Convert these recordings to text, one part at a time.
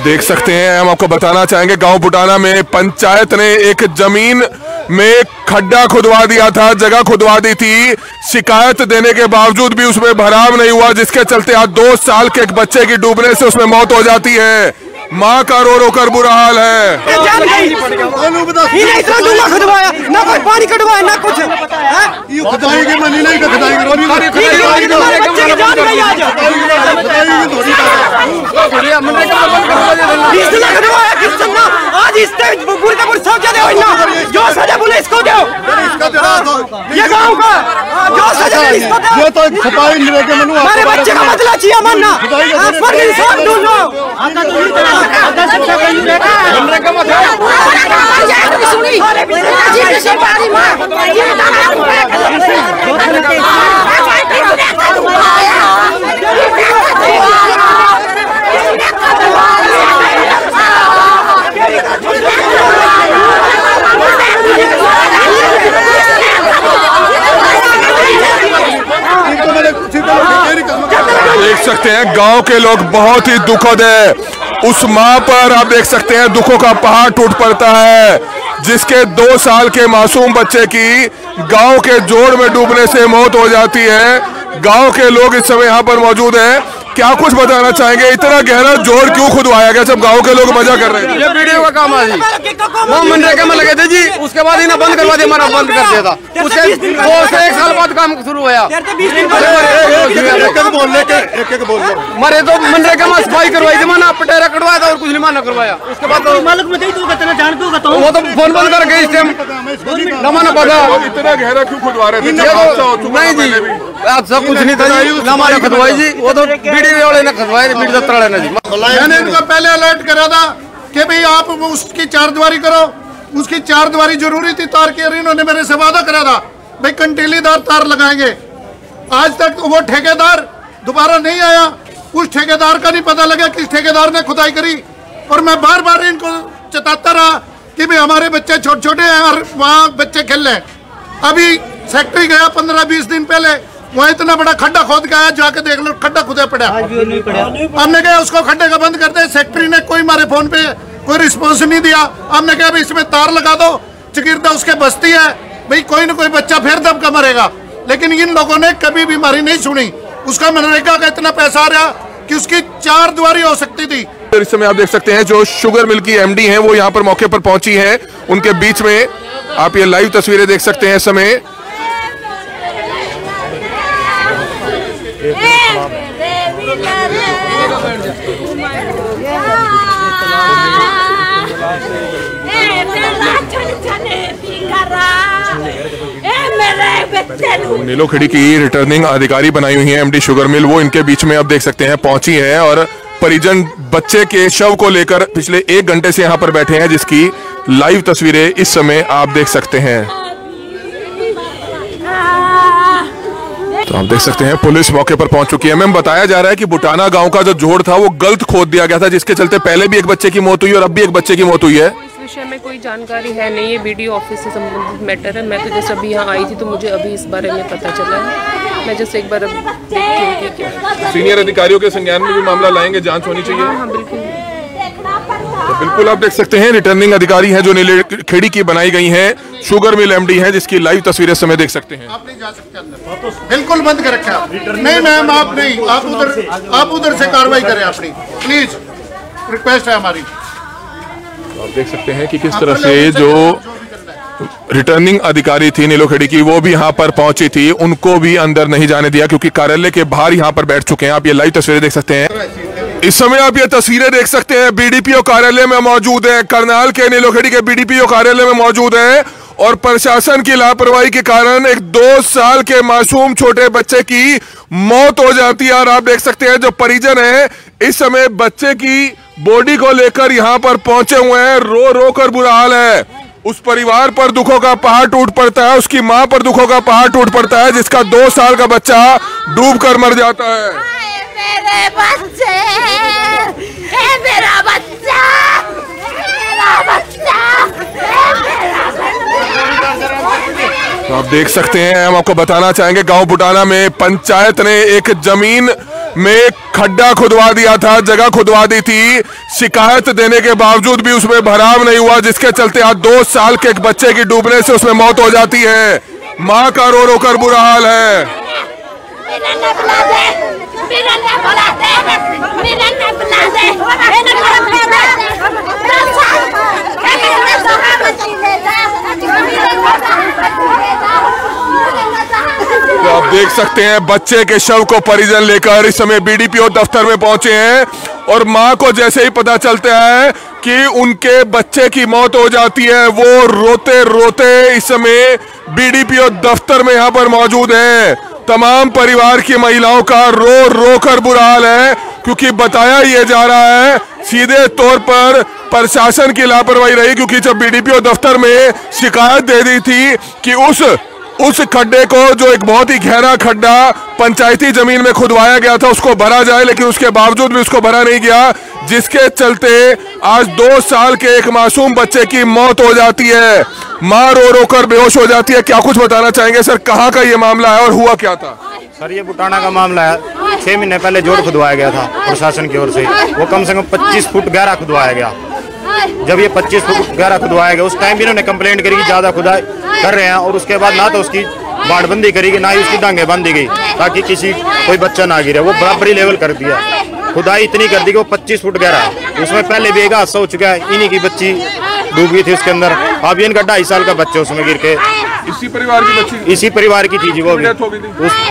देख सकते हैं, हम आपको बताना चाहेंगे गांव बुटाना में पंचायत ने एक जमीन में खड्डा खुदवा दिया था, जगह खुदवा दी थी। शिकायत देने के बावजूद भी उसमें भराव नहीं हुआ, जिसके चलते आज 2 साल के एक बच्चे की डूबने से उसमें मौत हो जाती है। माँ का रो रो कर बुरा हाल है। ना कोई पानी कटवाया ना कुछ आज जो सजा पुलिस को दो, ये गाँव का जो सजा पुलिस को दो। हमारे बच्चे का बदला चाहिए मानना, देख सकते हैं गांव के लोग बहुत ही दुखद है। उस मां पर आप देख सकते हैं दुखों का पहाड़ टूट पड़ता है, जिसके 2 साल के मासूम बच्चे की गांव के जोड़ में डूबने से मौत हो जाती है। गांव के लोग इस समय यहां पर मौजूद हैं, क्या कुछ बताना चाहेंगे? इतना गहरा जोड़ क्यों खुदवाया गया? सब गांव के लोग मजा कर रहे थे। ये वीडियो का काम है जी, वो मनरेगा में लगे थे जी, उसके बाद इन्हें बंद करवा दिया, हमारा बंद कर दिया था। उसके 2 से 1 साल बाद काम शुरू हुआ। मरे तो मनरेगा में सफाई करवाई थी, माना पटेरा कटवाया था और कुछ नहीं माना करवाया। उसके बाद वो तो फोन बंद कर गए इस टाइम न माना पता। इतना गहरा क्यों खुदवा रहे थे? नहीं जी, आज सब कुछ नहीं था जी, न माना खदवाई जी, वो तो वाले ने खदवाए वाले ने जी। मैंने इनको पहले अलर्ट करा था कि भाई आप उसकी 4 दीवारी करो, उसकी 4 दीवारी जरूरी थी तार की। इन्होंने मेरे से वादा करा था भाई कंटीलीदार तार लगाएंगे। आज तक वो ठेकेदार दोबारा नहीं आया, उस ठेकेदार का नहीं पता लगा किस ठेकेदार ने खुदाई करी। और मैं बार बार इनको चेताता रहा कि भाई हमारे बच्चे छोटे छोटे हैं और वहाँ बच्चे खेल रहे हैं। अभी सेक्रेटरी गया 15-20 दिन पहले, वहाँ इतना बड़ा खड्डा खोद के आया, जाके देख लो खड्डा खुदा पड़ा। हमने कहा उसको खड्डे का बंद कर दे। सेक्रेटरी ने कोई हमारे फोन पे कोई रिस्पॉन्स नहीं दिया। हमने कहा भाई इसमें तार लगा दो, चकीरदा उसके बस्ती है भाई, कोई ना कोई बच्चा फिर दबका मरेगा। लेकिन इन लोगों ने कभी भी हमारी नहीं सुनी। उसका मनरेगा का इतना पैसा आ रहा कि उसकी 4 दीवारी हो सकती थी। इस समय आप देख सकते हैं जो शुगर मिल की एमडी हैं वो यहाँ पर मौके पर पहुंची हैं। उनके बीच में आप ये लाइव तस्वीरें देख सकते हैं इस समय। नीलोखेड़ी की रिटर्निंग अधिकारी बनाई हुई है एमडी शुगर मिल, वो इनके बीच में आप देख सकते हैं पहुंची है और परिजन बच्चे के शव को लेकर पिछले 1 घंटे से यहां पर बैठे हैं, जिसकी लाइव तस्वीरें इस समय आप देख सकते हैं। तो आप देख सकते हैं पुलिस मौके पर पहुंच चुकी है। मैम, बताया जा रहा है कि बुटाना गांव का जो जोड़ था वो गलत खोद दिया गया था, जिसके चलते पहले भी एक बच्चे की मौत हुई और अब भी एक बच्चे की मौत हुई है। इस विषय में कोई जानकारी है नहीं, ये बीडीओ ऑफिस से संबंधित मैटर है। मैं तो जैसे अभी यहाँ आई थी तो मुझे अभी इस बारे में पता चला है। मैं जैसे एक बार देखती हूँ कि क्या सीनियर अधिकारियों के संज्ञान में भी मामला लाएंगे, जांच होनी चाहिए। हाँ बिल्कुल। तो बिल्कुल आप देख सकते हैं रिटर्निंग अधिकारी हैं जो नीलेखेड़ी की बनाई गई हैं, शुगर मिल एमडी हैं, जिसकी लाइव तस्वीरें समय देख सकते हैं। आप नहीं जा सकते अंदर, बिल्कुल बंद कर रखा। नहीं मैम, आप नहीं, आप उधर से कार्रवाई करें अपनी, प्लीज रिक्वेस्ट है हमारी। आप देख सकते हैं कि किस तरह से जो रिटर्निंग अधिकारी थी नीलोखेड़ी की वो भी यहाँ पर पहुंची थी, उनको भी अंदर नहीं जाने दिया क्योंकि कार्यालय के बाहर यहाँ पर बैठ चुके हैं। आप ये लाइव तस्वीरें देख सकते हैं। इस समय आप ये तस्वीरें देख सकते हैं, बीडीपीओ कार्यालय में मौजूद है, करनाल के नीलोखेड़ी के बीडीपीओ कार्यालय में मौजूद है और प्रशासन की लापरवाही के कारण एक 2 साल के मासूम छोटे बच्चे की मौत हो जाती है। और आप देख सकते हैं जो परिजन है इस समय बच्चे की बॉडी को लेकर यहाँ पर पहुंचे हुए हैं, रो रो कर बुरा हाल है। उस परिवार पर दुखों का पहाड़ टूट पड़ता है, उसकी मां पर दुखों का पहाड़ टूट पड़ता है, जिसका 2 साल का बच्चा डूब कर मर जाता है। मेरे बच्चे, मेरा बच्चा, मेरा बच्चा, मेरा बच्चा। तो आप देख सकते हैं, हम आपको बताना चाहेंगे गांव बुटाना में पंचायत ने एक जमीन में खड्डा खुदवा दिया था, जगह खुदवा दी थी। शिकायत देने के बावजूद भी उसमें भराव नहीं हुआ, जिसके चलते आज 2 साल के एक बच्चे की डूबने से उसमें मौत हो जाती है। माँ का रो रो कर बुरा हाल है। तो आप देख सकते हैं बच्चे के शव को परिजन लेकर इस समय बीडीपीओ दफ्तर में पहुंचे हैं और मां को जैसे ही पता चलता है कि उनके बच्चे की मौत हो जाती है, वो रोते रोते इस समय बीडीपीओ दफ्तर में यहां पर मौजूद हैं। तमाम परिवार की महिलाओं का रो रो कर बुरा हाल है, क्योंकि बताया यह जा रहा है सीधे तौर पर प्रशासन की लापरवाही रही, क्योंकि जब बीडीपीओ दफ्तर में शिकायत दे दी थी कि उस खड्डे को, जो एक बहुत ही गहरा खड्डा पंचायती जमीन में खुदवाया गया था, उसको भरा जाए, लेकिन उसके बावजूद भी उसको भरा नहीं गया, जिसके चलते आज 2 साल के एक मासूम बच्चे की मौत हो जाती है। मां रो रो कर बेहोश हो जाती है। क्या कुछ बताना चाहेंगे सर, कहाँ का ये मामला है और हुआ क्या था? सर ये बुटाना का मामला है। 6 महीने पहले जोड़ खुदवाया गया था प्रशासन की ओर से, वो कम से कम 25 फुट गहरा खुदवाया गया। जब ये 25 फुट गहरा खुदवाया गया, उस टाइम भी इन्होंने कंप्लेंट करी कि ज्यादा खुदाई कर रहे हैं, और उसके बाद ना तो उसकी बाड़बंदी करी गई, ना ही उसकी डांगे बांधी गई ताकि कोई बच्चा ना गिरे। वो बराबरी लेवल कर दिया, खुदाई इतनी कर दी कि वो 25 फुट गहरा है। उसमें पहले भी एक हादसा हो चुका है, इन्हीं की बच्ची डूब गई थी उसके अंदर। अब इनका 2.5 साल का बच्चा उसमें गिर के, इसी परिवार की बच्ची, इसी परिवार की थी जी, वो भी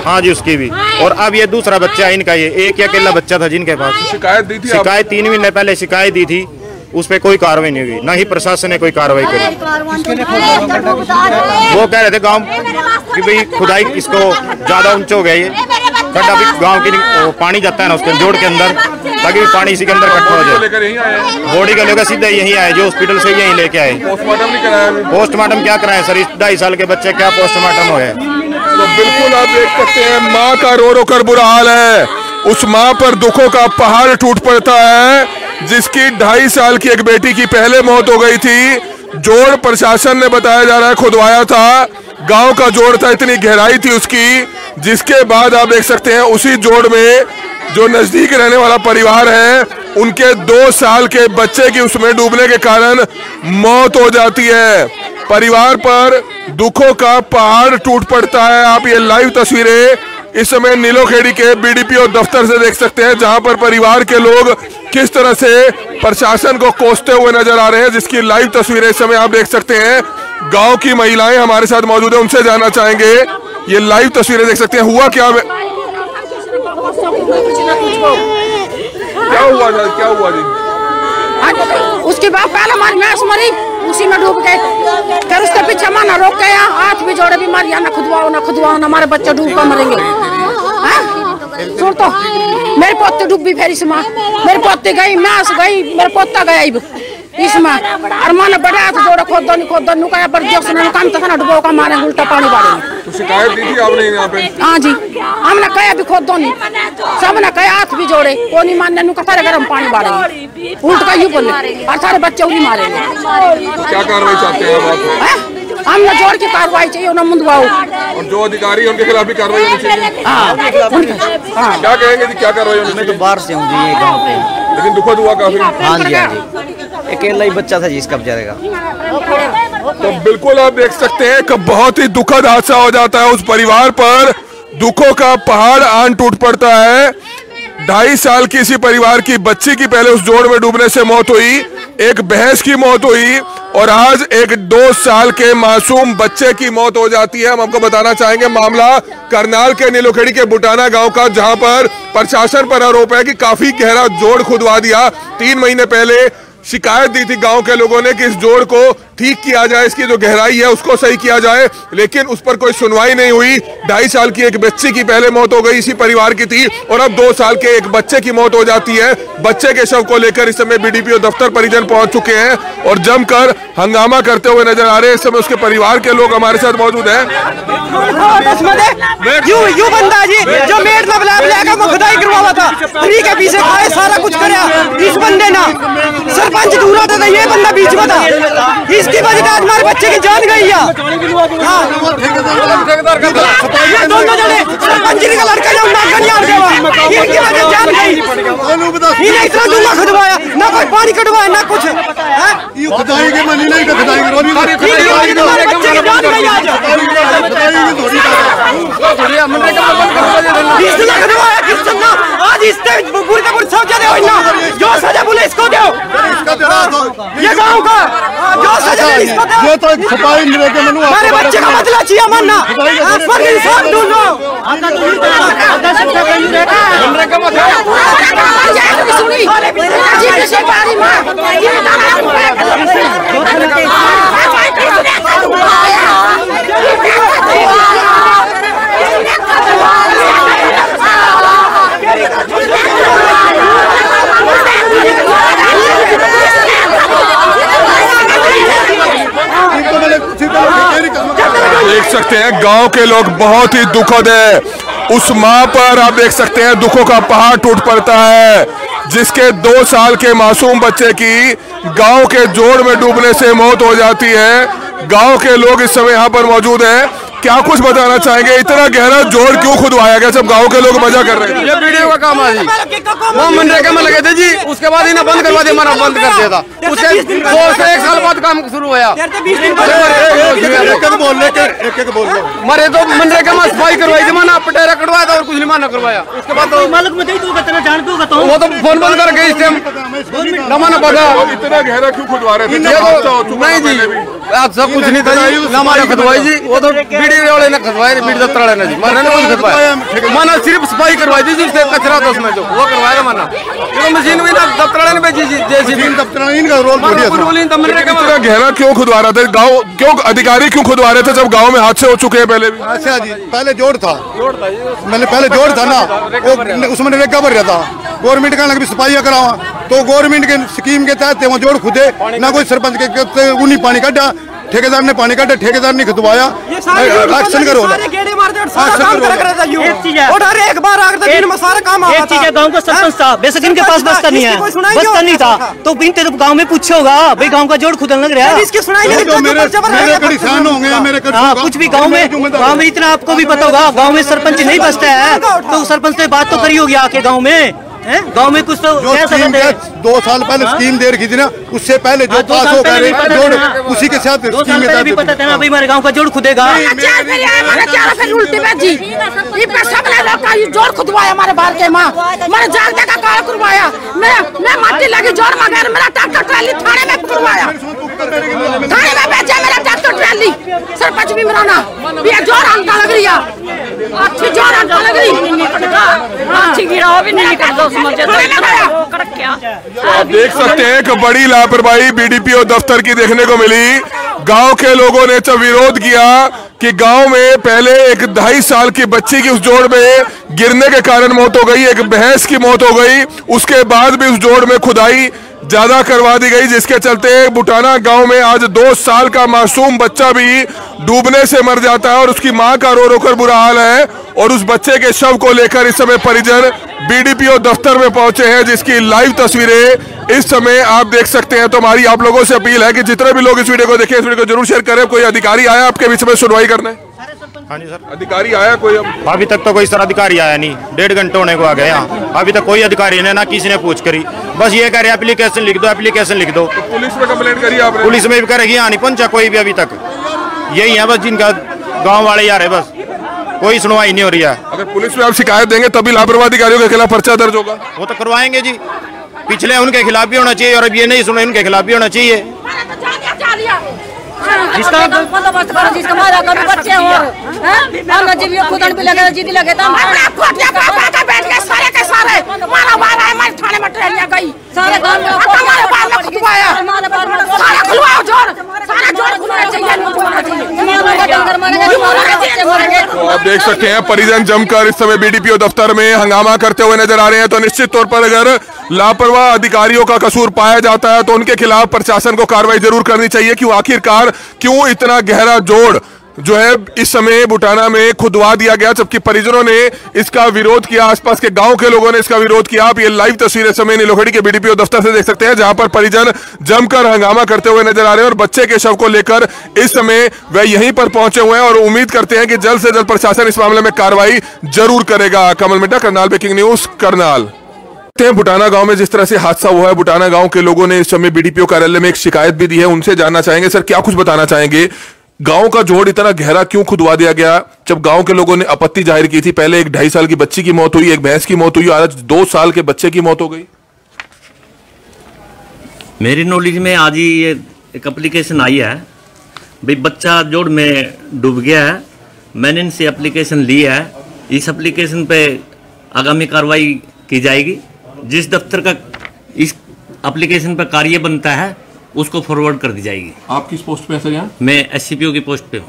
हाँ जी उसकी भी। और अब ये दूसरा बच्चा है इनका, ये एक अकेला बच्चा था जिनके पास। शिकायत दी थी, शिकायत 3 महीने पहले शिकायत दी थी, उस पर कोई कार्रवाई नहीं हुई, ना ही प्रशासन ने कोई कार्रवाई करी। वो कह रहे थे गांव कि भाई खुदाई इसको ज्यादा ऊंचा हो गया, ये खड्डा भी गांव की पानी जाता है ना उसके जोड़ के अंदर, ताकि पानी इसी के अंदर इकट्ठा हो जाए। बॉडी का लेकर सीधे यहीं आए, जो हॉस्पिटल से यहीं लेके आए। पोस्टमार्टम नहीं कराया? पोस्टमार्टम क्या कराए सर, इस 2.5 साल के बच्चे क्या पोस्टमार्टम हुए? तो बिल्कुल आप देख सकते हैं माँ का रो रो कर बुरा हाल है। उस माँ पर दुखों का पहाड़ टूट पड़ता है, जिसकी 2.5 साल की एक बेटी की पहले मौत हो गई थी। जोड़ प्रशासन ने बताया जा रहा है खुदवाया था, गांव का जोड़ था, इतनी गहराई थी उसकी, जिसके बाद आप देख सकते हैं उसी जोड़ में जो नजदीक रहने वाला परिवार है, उनके 2 साल के बच्चे की उसमें डूबने के कारण मौत हो जाती है। परिवार पर दुखों का पहाड़ टूट पड़ता है। आप ये लाइव तस्वीरें इस समय नीलोखेड़ी के बीडीपीओ दफ्तर से देख सकते हैं, जहां पर परिवार के लोग किस तरह से प्रशासन को कोसते हुए नजर आ रहे हैं, जिसकी लाइव तस्वीरें इस समय आप देख सकते हैं। गांव की महिलाएं हमारे साथ मौजूद है, उनसे जानना चाहेंगे। ये लाइव तस्वीरें देख सकते हैं, हुआ क्या? क्या हुआ था, क्या हुआ जी? उसके बाद पहले हमारी भैंस मरी, उसी में डूब गए। फिर उसके पीछे माना रोक गया, हाथ भी जोड़े भी मारिया, ना खुदवाओ ना हमारे बच्चे डूब कर मरेंगे। सुन तो मेरे पोते डूबी, फिर इसमें मेरे पोते गई, मैंस गई, मेरे पोता गया इसमें। और माने बड़े हाथ जोड़े खोदो नुकाया पर काम तो ना डुबो का मारे उल्टा पानी बारे। तो शिकायत दी थी आपने यहाँ पे? हाँ जी, हमने कहा भी खोदो नहीं, सबने कहा हाथ भी जोड़े, को नहीं मानने नुका सारे गर्म पानी बारे उल्ट का यूं बोले, और सारे बच्चे उन्हीं मारेंगे। तो क्या कार्रवाई चाहते हैं आप? हमने जोड़ की कार्रवाई चाहिए, उन्हें मुंदवाओ, और जो अधिकारी उनके खिलाफ भी कार्रवाई होनी चाहिए। क्या कहेंगे जी, क्या कार्रवाई होनी चाहिए? तो बाहर से हूँ जी ये गाँव पे, लेकिन दुखद हुआ काफी। हाँ जी हाँ जी, अकेला ही बच्चा था जी इसका बेचारे का। तो बिल्कुल आप देख सकते हैं कि बहुत ही दुखद हादसा हो जाता है, उस परिवार पर दुखों का पहाड़ आन टूट पड़ता है। 2.5 साल की इसी परिवार की बच्ची की पहले उस जोड़ में डूबने से मौत हुई, एक भैंस की मौत हुई, और आज एक 2 साल के मासूम बच्चे की मौत हो जाती है। हम आपको बताना चाहेंगे मामला करनाल के नीलोखेड़ी के बुटाना गांव का, जहां पर प्रशासन पर आरोप है कि काफी गहरा जोड़ खुदवा दिया। 3 महीने पहले शिकायत दी थी गांव के लोगों ने कि इस जोड़ को ठीक किया जाए, इसकी जो गहराई है उसको सही किया जाए, लेकिन उस पर कोई सुनवाई नहीं हुई। 2.5 साल की एक बच्ची की पहले मौत हो गई, इसी परिवार की थी, और अब 2 साल के एक बच्चे की मौत हो जाती है। बच्चे के शव को लेकर इस समय बीडीपीओ दफ्तर परिजन पहुंच चुके हैं और जमकर हंगामा करते हुए नजर आ रहे हैं। इस समय उसके परिवार के लोग हमारे साथ मौजूद हैं। यू बंदा जी जो मेड में बुलाया खुदाई करवाया था, फ्री के पीछे खाए, सारा कुछ कराया, इस बंदे ना सरपंच दूरा था, ये बंदा बीच में था, इस इसकी वजह से आज हमारे बच्चे की जान गई है। ये दोनों जने पंजरी का लड़का जो नागनियार देवा इनकी वजह से जान गई। इन्हें इतना दूंगा खुदवाया, ना कोई पानी कटवाया ना कुछ। ये खुदाएंगे मनी नहीं तो खुदाएंगे रोनी हमारे बच्चे की जान गई आज। किसने खुदवाया किसने आज इससे बुरी का बुरी सजा दे ना, जो सजा बोले इसको दो। ये गाँव का जो सजा दे इसको दो। ये तो छपाई मिले के मनु हमारे बच्चे का बदला चाहिए मानना, पर इंसाफ ढूंढो। देख सकते हैं गांव के लोग बहुत ही दुखद है। उस मां पर आप देख सकते हैं दुखों का पहाड़ टूट पड़ता है, जिसके 2 साल के मासूम बच्चे की गांव के जोड़ में डूबने से मौत हो जाती है। गांव के लोग इस समय यहां पर मौजूद हैं, क्या कुछ बताना चाहेंगे? इतना गहरा जोड़ क्यों खुदवाया गया? सब गांव के लोग मजा कर रहे थे। ये वीडियो का काम है जी, वो मनरेगा में लगे थे जी, उसके बाद इन्हें बंद करवा दिया, हमारा बंद कर दिया था। उसके 1 साल बाद काम शुरू हुआ। मरे तो मनरेगा में सफाई करवाई थी, माना पटेरा कटवाया था और कुछ नहीं माना करवाया। उसके बाद तो मालूम नहीं तू कितना जान तू बताओ, वो तो फोन बंद करके इस टाइम न माना पड़ा। इतना गहरा क्यों खुदवा रहे थे? नहीं जी, आज सब कुछ नहीं था जी, न माना खुदवाई जी। वो तो वीडियो वाले ने खुदवाया, वीडियो दफ्तर वाले ने जी, माना ने कुछ खुदवाया। माना सिर्फ सफाई करवाई थी जी, उससे कचरा था उसमें जो वो करवाया माना। ये मशीन भी ना दफ्तर वाले ने भेजी जी, जैसी दफ्तर इनका रोल इतना गहरा क्यों खुदवा रहे थे? गाँव क्यों अधिकारी क्यों खुदवा रहे थे जब गाँव में हादसे हो चुके हैं पहले भी? अच्छा जी, पहले जोड़ था, मैंने पहले जोड़ था ना, वो उसमें नरेगा भर रहा था। गवर्नमेंट का भी सफाई करावा तो गवर्नमेंट के स्कीम के तहत वहाँ जोड़ खुदे ना, कोई सरपंच के उन्हीं पानी काटा, ठेकेदार ने पानी काटा, ठेकेदार ने खुदवाया। एक्शन करो, एक बार सारा काम एक चीज है। गाँव का सरपंच था, बेशक इनके पास बस्ता नहीं है, बस्ता नहीं था तो इनके तो गाँव में पूछे होगा भाई गाँव का जोड़ खुदन लग रहा है। इसकी सुनाई कुछ भी गाँव में इतना आपको भी पता होगा, गाँव में सरपंच नहीं बसता है तो सरपंच ने बात तो करी होगी आके गाँव में। गाँव में कुछ तो 2 साल पहले स्कीम दे रखी थी ना, उससे पहले जो पास हो गए जोड़ उसी के साथ 2 साल पहले भी पता था ना भाई हमारे गाँव का जोड़ खुदेगा। जोड़ खुदवाया हमारे बाहर के माँ, हमारे जागते का काल करवाया, मैं माटी लगी जोड़ मगर मेरा ट्रैक्टर ट्राली थाने में खुदवाया, थाने में भेजा मेरा ट्रैक्टर ट्राली। सरपंच भी मेरा ना ये जोड़ अंका लग रही है, अच्छी जोड़ अंका लग रही, अच्छी गिरा भी नहीं निकल। आप देख सकते हैं कि बड़ी लापरवाही बीडीपीओ दफ्तर की देखने को मिली। गांव के लोगों ने जब विरोध किया कि गांव में पहले एक 2.5 साल की बच्ची की उस जोड़ में गिरने के कारण मौत हो गई, एक भैंस की मौत हो गई, उसके बाद भी उस जोड़ में खुदाई ज्यादा करवा दी गई, जिसके चलते बुटाना गांव में आज 2 साल का मासूम बच्चा भी डूबने से मर जाता है और उसकी मां का रो रो कर बुरा हाल है। और उस बच्चे के शव को लेकर इस समय परिजन बीडीपीओ दफ्तर में पहुंचे हैं, जिसकी लाइव तस्वीरें इस समय आप देख सकते हैं। तो हमारी आप लोगों से अपील है कि जितने भी लोग इस वीडियो को देखें, इस वीडियो को जरूर शेयर करें। कोई अधिकारी आया आपके बीच में सुनवाई करने? हाँ जी सर, अधिकारी आया कोई? अभी तक तो कोई सर अधिकारी आया नहीं, 1.5 घंटे होने को आ गए यहाँ, अभी तक कोई अधिकारी ने ना किसी ने पूछ करी, बस ये कह रहे एप्लीकेशन लिख दो, एप्लीकेशन लिख दो। तो पुलिस में कंप्लेंट करी आपने? पुलिस में भी करेगी, यहाँ नहीं पहुंचा कोई भी अभी तक। यही है बस जिनका गाँव वाले यार है, बस कोई सुनवाई नहीं हो रही है। अगर पुलिस में आप शिकायत देंगे तभी लापरवाही अधिकारियों के खिलाफ पर्चा दर्ज होगा? वो तो करवाएंगे जी, पिछले उनके खिलाफ भी होना चाहिए और अब ये नहीं सुने उनके खिलाफ भी होना चाहिए। जिसका बंदोबस्त करो, जिसका मारा कभी बच्चे और जीव खुदन भी लगे जीदी लगे तो बैठ गए सारे के सारे मारा मारा हमारे थाने में ट्रेनिया गई, सारे गांव में हमारे बाहर में खुदवाया, सारा खुलवाओ जोड़, सारा जोड़ खुलना चाहिए। तो आप देख सकते हैं परिजन जमकर इस समय बीडीपीओ दफ्तर में हंगामा करते हुए नजर आ रहे हैं। तो निश्चित तौर पर अगर लापरवाह अधिकारियों का कसूर पाया जाता है तो उनके खिलाफ प्रशासन को कार्रवाई जरूर करनी चाहिए कि आखिरकार क्यों इतना गहरा जोड़ जो है इस समय बुटाना में खुदवा दिया गया, जबकि परिजनों ने इसका विरोध किया, आसपास के गांव के लोगों ने इसका विरोध किया। आप ये लाइव तस्वीरें समय नीलोखड़ी के बीडीपीओ दफ्तर से देख सकते हैं, जहां पर परिजन जमकर हंगामा करते हुए नजर आ रहे हैं और बच्चे के शव को लेकर इस समय वह यहीं पर पहुंचे हुए हैं और उम्मीद करते हैं कि जल्द से जल्द प्रशासन इस मामले में कार्रवाई जरूर करेगा। कमल मिड्डा, करनाल ब्रेकिंग न्यूज, करनाल। बुटाना गांव में जिस तरह से हादसा हुआ है, बुटाना गांव के लोगों ने इस समय बीडीपीओ कार्यालय में एक शिकायत भी दी है, उनसे जानना चाहेंगे। सर, क्या कुछ बताना चाहेंगे? गांव का जोड़ इतना गहरा क्यों खुदवा दिया गया, जब गांव के लोगों ने आपत्ति जाहिर की थी? पहले एक 2.5 साल की बच्ची की मौत हुई, एक भैंस की मौत हुई, आज 2 साल के बच्चे की मौत हो गई। मेरी नॉलेज में आज ही ये एक एप्लीकेशन आई है, भाई बच्चा जोड़ में डूब गया है। मैंने इनसे एप्लीकेशन ली है, इस एप्लीकेशन पे आगामी कार्रवाई की जाएगी। जिस दफ्तर का इस एप्लीकेशन पर कार्य बनता है उसको फॉरवर्ड कर दी जाएगी। आप किस पोस्ट पे हैं सर? यहाँ मैं SCPO की पोस्ट पे हूँ।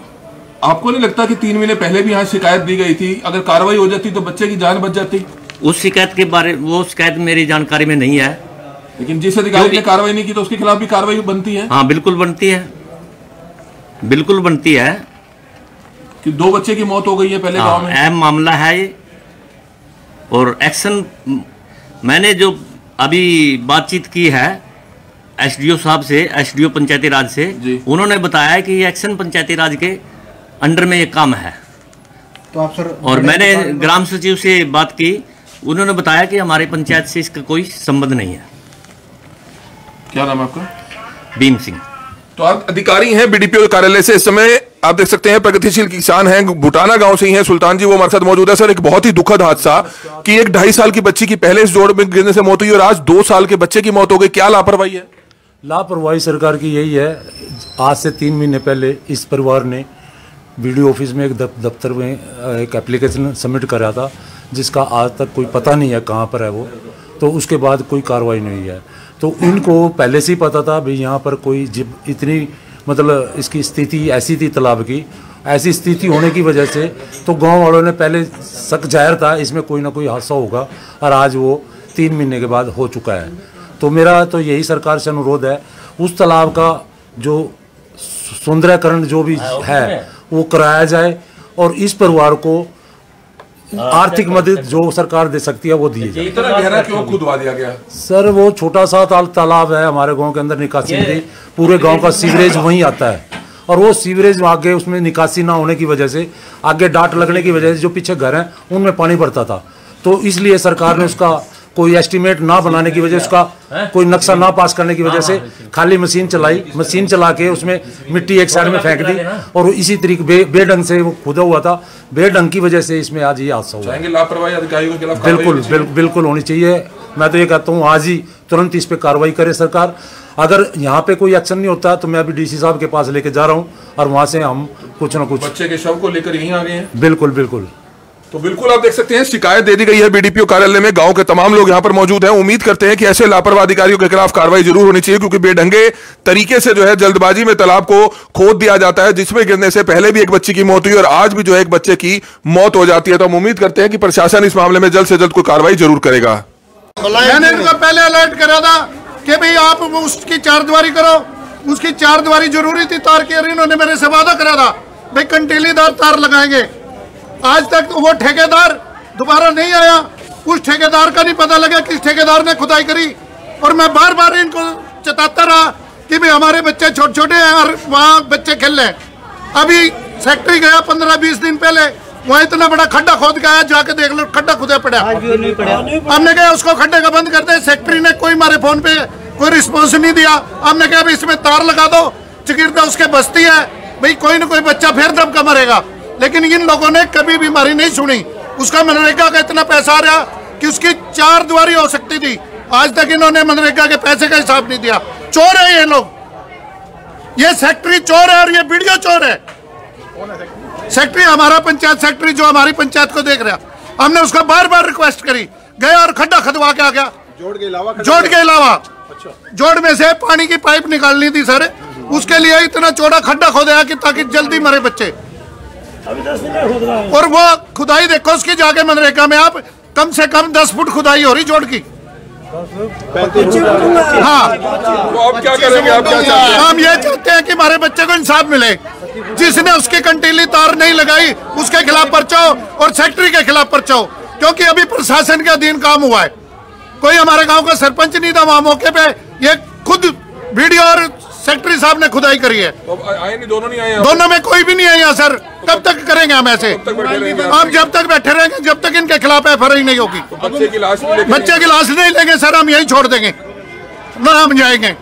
आपको नहीं लगता कि 3 महीने पहले भी यहाँ शिकायत दी गई थी, अगर कार्रवाई हो जाती तो बच्चे की जान बच जाती? उस शिकायत के बारे वो शिकायत मेरी जानकारी में नहीं है, लेकिन जिस अधिकारी ने कार्रवाई नहीं की तो उसके खिलाफ भी कार्रवाई बनती है। हाँ बिल्कुल बनती है, बिल्कुल बनती है कि 2 बच्चे की मौत हो गई है पहले गाँव में। अहम मामला है ये, और एक्शन मैंने जो अभी बातचीत की है SDO साहब से, SDO पंचायती राज से, उन्होंने बताया कि ये एक्शन पंचायती राज के अंडर में ये काम है। तो आप सर, और मैंने ग्राम सचिव से बात की, उन्होंने बताया कि हमारे पंचायत से इसका कोई संबंध नहीं है। क्या नाम है आपका? भीम सिंह। तो आप अधिकारी हैं बीडीपीओ कार्यालय से, इस समय आप देख सकते हैं प्रगतिशील किसान हैं, बुटाना गांव से ही हैं, सुल्तान जी वो हमारे साथ मौजूद है। सर, एक बहुत ही दुखद हादसा कि एक 2.5 साल की बच्ची की पहले इस जोड़ में गिरने से मौत हुई और आज 2 साल के बच्चे की मौत हो गई। क्या लापरवाही है? लापरवाही सरकार की यही है। आज से 3 महीने पहले इस परिवार ने BDO ऑफिस में एक दफ्तर में एक एप्लीकेशन सबमिट करा था, जिसका आज तक कोई पता नहीं है कहाँ पर है वो। तो उसके बाद कोई कार्रवाई नहीं है। तो इनको पहले से ही पता था भाई यहाँ पर कोई इतनी मतलब इसकी स्थिति ऐसी थी तालाब की, ऐसी स्थिति होने की वजह से तो गांव वालों ने पहले शक जाहिर था इसमें कोई ना कोई हादसा होगा, और आज वो 3 महीने के बाद हो चुका है। तो मेरा तो यही सरकार से अनुरोध है, उस तालाब का जो सुंदरीकरण जो भी है वो कराया जाए और इस परिवार को आर्थिक मदद जो सरकार दे सकती है वो दी जाए। इतना गहरा क्यों खुदवा दिया गया? सर, वो छोटा सा तालाब है हमारे गांव के अंदर, निकासी नहीं, पूरे गांव का सीवरेज वहीं आता है और वो सीवरेज आगे उसमें निकासी ना होने की वजह से, आगे डाट लगने की वजह से जो पीछे घर हैं उनमें पानी भरता था। तो इसलिए सरकार ने उसका कोई एस्टीमेट ना बनाने की वजह, उसका कोई नक्शा ना पास करने की वजह से खाली मशीन चलाई, मशीन चला के उसमें मिट्टी एक साइड में फेंक दी और इसी तरीके बेढंग से वो खुदा हुआ था। बेढंग की वजह से इसमें आज ये हादसा हुआ। लापरवाही अधिकारियों के खिलाफ बिल्कुल होनी चाहिए। मैं तो ये कहता हूँ आज ही तुरंत इस पे कार्रवाई करे सरकार। अगर यहाँ पे कोई एक्शन नहीं होता तो मैं अभी DC साहब के पास लेके जा रहा हूँ और वहाँ से हम कुछ ना कुछ। बच्चे के शव को लेकर यहीं आ गए हैं? बिल्कुल। तो बिल्कुल आप देख सकते हैं शिकायत दे दी गई है बीडीपीओ कार्यालय में, गांव के तमाम लोग यहां पर मौजूद हैं। उम्मीद करते हैं कि ऐसे लापरवाह अधिकारियों के खिलाफ कार्रवाई जरूर होनी चाहिए, क्योंकि बेढंगे तरीके से जो है जल्दबाजी में तालाब को खोद दिया जाता है, जिसमें गिरने से पहले भी एक बच्ची की मौत हुई और आज भी जो है एक बच्चे की मौत हो जाती है। तो हम उम्मीद करते हैं कि प्रशासन इस मामले में जल्द से जल्द कोई कार्रवाई जरूर करेगा। मैंने इनको पहले अलर्ट करा था कि भाई आप उसकी 4 दीवारी करो, उसकी 4 दीवारी जरूरी थी तार की, इन्होंने मेरे से वादा करा था भाई कंटीलीदार तार लगाएंगे। आज तक वो ठेकेदार दोबारा नहीं आया, उस ठेकेदार का नहीं पता लगा किस ठेकेदार ने खुदाई करी। और मैं बार बार इनको चेताता रहा कि भाई हमारे बच्चे छोटे छोटे हैं और वहाँ बच्चे खेल रहे हैं। अभी सेक्रेटरी गया 15-20 दिन पहले, वहाँ इतना बड़ा खड्डा खोद के आया, जाके देख लो खड्डा खुदा पड़ा। हमने कहा उसको खड्डे का बंद कर दे, सेक्रेटरी ने कोई हमारे फोन पे कोई रिस्पॉन्स नहीं दिया। हमने कहा भाई इसमें तार लगा दो, चिकिरदा उसके बस्ती है भाई, कोई ना कोई बच्चा फिर दब का मरेगा। लेकिन इन लोगों ने कभी भी हमारी नहीं सुनी। उसका मनरेगा का इतना पैसा आ रहा कि उसकी 4 दीवारी हो सकती थी, आज तक इन्होंने मनरेगा के पैसे का हिसाब नहीं दिया। चोर है ये लोग, ये सेक्रेटरी चोर है और ये BDO चोर है। सेक्रेटरी हमारा पंचायत सेक्रेटरी जो हमारी पंचायत को देख रहा, हमने उसको बार बार रिक्वेस्ट करी, गया और खड्डा खदवा के आ गया। जोड़ के अलावा जोड़ में से पानी की पाइप निकालनी थी सर, उसके लिए इतना चौड़ा खड्डा खोदा कि ताकि जल्दी मरे बच्चे। और वो खुदाई देखो उसकी, जाके मनरेगा में आप कम से कम 10 फुट खुदाई हो रही जोड़ की। हाँ, तो आप क्या करेंगे? आप क्या चाहते हैं? हम ये चाहते हैं कि हमारे बच्चे को इंसाफ मिले। जिसने उसकी कंटीली तार नहीं लगाई उसके खिलाफ पर्चा हो और सेक्रेटरी के खिलाफ पर्चा हो, क्योंकि अभी प्रशासन के अधीन काम हुआ है। कोई हमारे गांव का सरपंच नहीं था वहां मौके पे, ये खुद वीडियो और सेक्रेटरी साहब ने खुदाई करी है। तो आए नहीं, दोनों नहीं आए, दोनों में कोई भी नहीं है यहाँ सर। कब तक करेंगे हम ऐसे? हम जब तक बैठे रहेंगे जब तक इनके खिलाफ एफआईआर नहीं होगी। बच्चे की लाश नहीं लेंगे सर, हम यही छोड़ देंगे ना, हम जाएंगे।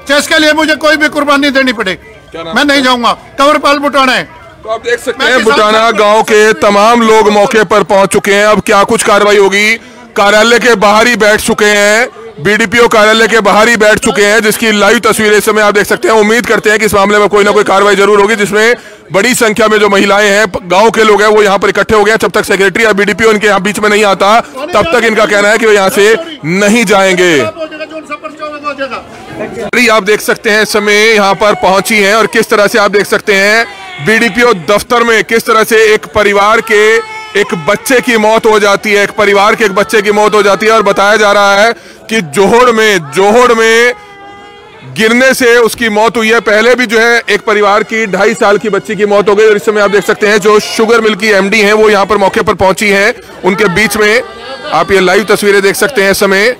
जिसके लिए मुझे कोई भी कुर्बानी देनी पड़े मैं नहीं जाऊंगा। कंवरपाल बुटाना है। तो आप देख सकते हैं बुटाना गांव के तमाम लोग मौके पर पहुंच चुके हैं। अब क्या कुछ कार्रवाई होगी, कार्यालय के बाहर ही बैठ चुके हैं, बीडीपीओ कार्यालय के बाहर ही बैठ चुके हैं, जिसकी लाइव तस्वीरें इस समय आप देख सकते हैं। उम्मीद करते हैं कि इस मामले में कोई ना कोई कार्रवाई जरूर होगी, जिसमें बड़ी संख्या में जो महिलाएं हैं, गांव के लोग हैं, वो यहाँ पर इकट्ठे हो गए। जब तक सेक्रेटरी या बीडीपीओ इनके यहाँ बीच में नहीं आता तब तक इनका कहना है कि वो यहाँ से नहीं जाएंगे। आप देख सकते हैं इस समय यहाँ पर पहुंची हैं और किस तरह से आप देख सकते हैं बीडीपीओ दफ्तर में किस तरह से एक परिवार के एक बच्चे की मौत हो जाती है, एक परिवार के एक बच्चे की मौत हो जाती है। और बताया जा रहा है कि जोहड़ में गिरने से उसकी मौत हुई है। पहले भी जो है एक परिवार की 2.5 साल की बच्ची की मौत हो गई। और इस समय आप देख सकते हैं जो शुगर मिल की एमडी हैं वो यहाँ पर मौके पर पहुंची हैं, उनके बीच में आप ये लाइव तस्वीरें देख सकते हैं इस समय।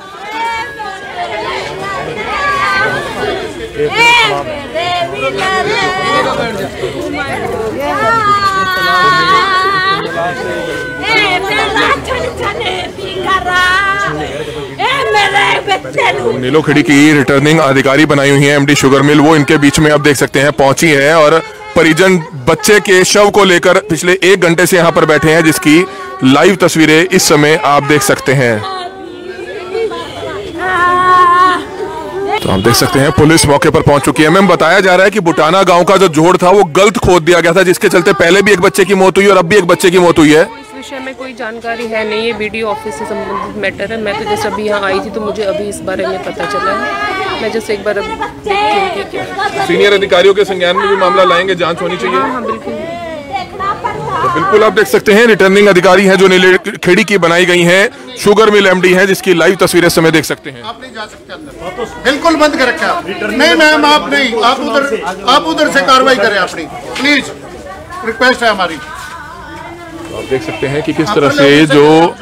नीलोखेड़ी की रिटर्निंग अधिकारी बनाई हुई है एमडी शुगर मिल, वो इनके बीच में आप देख सकते हैं पहुंची है और परिजन बच्चे के शव को लेकर पिछले 1 घंटे से यहां पर बैठे हैं, जिसकी लाइव तस्वीरें इस समय आप देख सकते हैं। तो आप देख सकते हैं पुलिस मौके पर पहुंच चुकी है। मैम, बताया जा रहा है कि बुटाना गांव का जो जोड़ था वो गलत खोद दिया गया था, जिसके चलते पहले भी एक बच्चे की मौत हुई और अब भी एक बच्चे की मौत हुई है। इस विषय में कोई जानकारी है नहीं, ये बीडीओ ऑफिस से संबंधित मैटर है। मैं तो जैसे अभी यहाँ आई थी तो मुझे अभी इस बारे में पता चला है। मैं जैसे एक बार सीनियर अधिकारियों के संज्ञान में भी मामला लाएंगे, जांच होनी चाहिए। हाँ बिल्कुल। तो बिल्कुल आप देख सकते हैं रिटर्निंग अधिकारी हैं जो नीलखेड़ी की बनाई गई हैं, शुगर मिल एमडी हैं, जिसकी लाइव तस्वीरें समय देख सकते हैं। आप नहीं जा सकते अंदर, बिल्कुल बंद कर रखा है। नहीं मैम, आप नहीं, आप उधर से कार्रवाई करें अपनी, प्लीज रिक्वेस्ट है हमारी। तो आप देख सकते हैं कि किस तरह से जो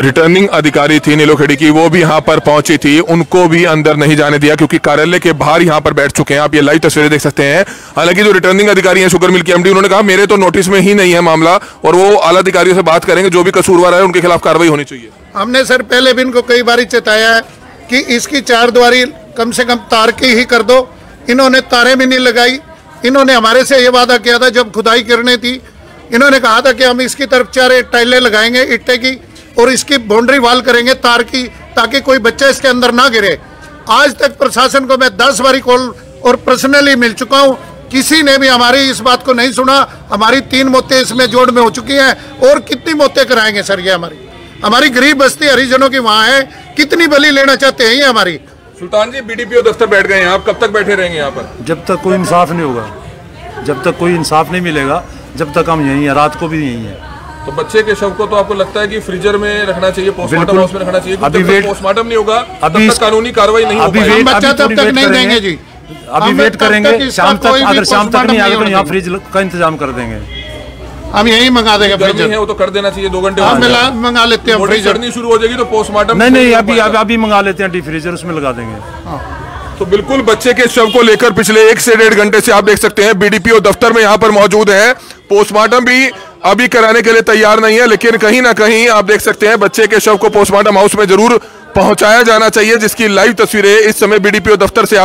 रिटर्निंग अधिकारी थी नीलोखेड़ी की वो भी यहाँ पर पहुंची थी, उनको भी अंदर नहीं जाने दिया क्योंकि कार्यालय के बाहर यहाँ पर बैठ चुके हैं। आप ये लाइव तस्वीरें देख सकते हैं। हालांकि जो रिटर्निंग अधिकारी हैं शुगर मिल के एमडी, उन्होंने कहा मेरे तो नोटिस में ही नहीं है मामला और वो आला अधिकारियों से बात करेंगे, जो भी कसूरवार है उनके खिलाफ कार्रवाई होनी चाहिए। हमने सर पहले भी इनको कई बार चेताया है कि इसकी 4 द्वारी कम से कम तार की ही कर दो। इन्होंने तारें भी नहीं लगाई। इन्होंने हमारे से ये वादा किया था जब खुदाई करनी थी, इन्होंने कहा था कि हम इसकी तरफ 4 टाइलें लगाएंगे ईंटे की और इसकी बाउंड्री वाल करेंगे तार की, ताकि कोई बच्चा इसके अंदर ना गिरे। आज तक प्रशासन को मैं 10 बारी कॉल और पर्सनली मिल चुका हूं, किसी ने भी हमारी इस बात को नहीं सुना। हमारी 3 मौतें इसमें जोड़ में हो चुकी हैं और कितनी मौतें कराएंगे सर? ये हमारी गरीब बस्ती हरिजनों की वहाँ है, कितनी बलि लेना चाहते हैं ये हमारी। सुल्तान जी, बीडीपीओ दफ्तर बैठ गए हैं, आप कब तक बैठे रहेंगे यहाँ पर? जब तक कोई इंसाफ नहीं होगा, जब तक कोई इंसाफ नहीं मिलेगा, जब तक हम यहीं हैं, रात को भी यहीं हैं। तो बच्चे के शव को तो आपको लगता है कि फ्रीजर में रखना चाहिए, पोस्टमार्टम हाउस में रखना चाहिए? अभी पोस्टमार्टम नहीं होगा तब तक कानूनी कार्रवाई नहीं होगी। बच्चा तब तक नहीं देंगे जी, अभी वेट करेंगे शाम तक। अगर शाम तक नहीं आएगा तो यहाँ फ्रिज का इंतजाम कर देंगे, हम यही मंगा देंगे। फ्रीजर है वो तो कर देना चाहिए, 2 घंटे मंगा लेते हैं। फ्रीजर शुरू हो जाएगी तो पोस्टमार्टम नहीं, अभी मंगा लेते हैं, डी फ्रीजर उसमें लगा देंगे। तो बिल्कुल बच्चे के शव को लेकर पिछले 1 से 1.5 घंटे से आप देख सकते हैं बीडीपीओ दफ्तर में यहाँ पर मौजूद है। पोस्टमार्टम भी अभी कराने के लिए तैयार नहीं है, लेकिन कहीं ना कहीं आप देख सकते हैं बच्चे के शव को पोस्टमार्टम हाउस में जरूर पहुंचाया जाना चाहिए, जिसकी लाइव तस्वीरें इस समय बीडीपीओ दफ्तर से